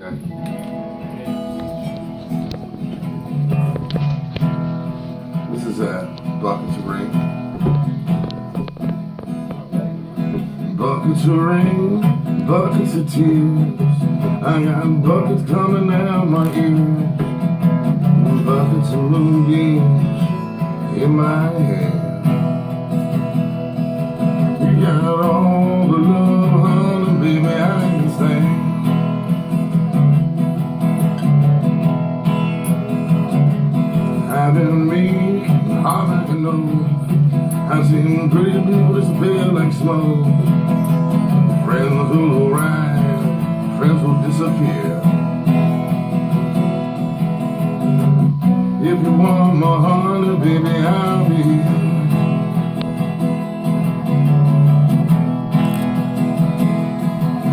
Okay. This is buckets of rain. Buckets of rain, buckets of tears. I got buckets coming out my ears. Buckets of moonbeams in my hair. You got all the love, honey, baby, I can stand. I've been meek, hard like a nose. I've seen pretty people disappear like smoke. Friends who will ride, friends will disappear. If you want my honey, baby, I'll be here.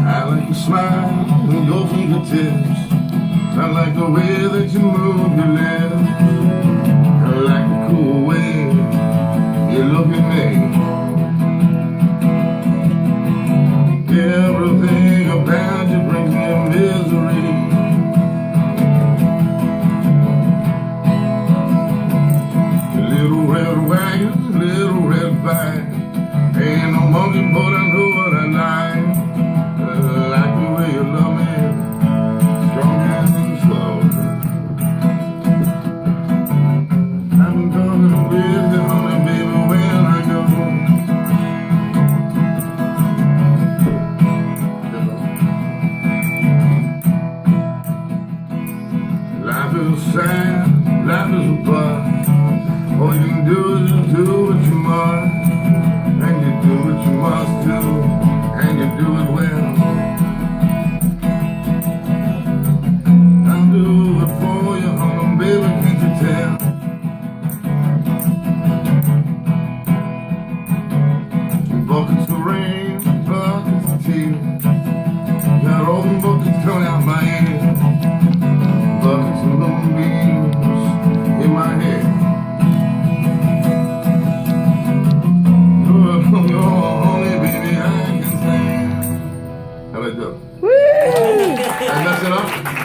I like your smile and your fingertips. I like the way that you move your lips. I like the cool way you look at me. Everything about you brings me misery. Little red wagon, little red bike. Ain't no monkey, but I know what I like. I like the way you love me, strong and slow. I'm coming with you, honey, baby, when I go. Life is sad, life is a bust. All you can do is just do what you must. And you do what you must do, and you do it well. I'll do it for you, honey, baby, can't you tell? Buckets of rain, buckets of tears. Got open buckets coming out my ears. Buckets of moonbeams in my head. How about that? Woo! I mess it up?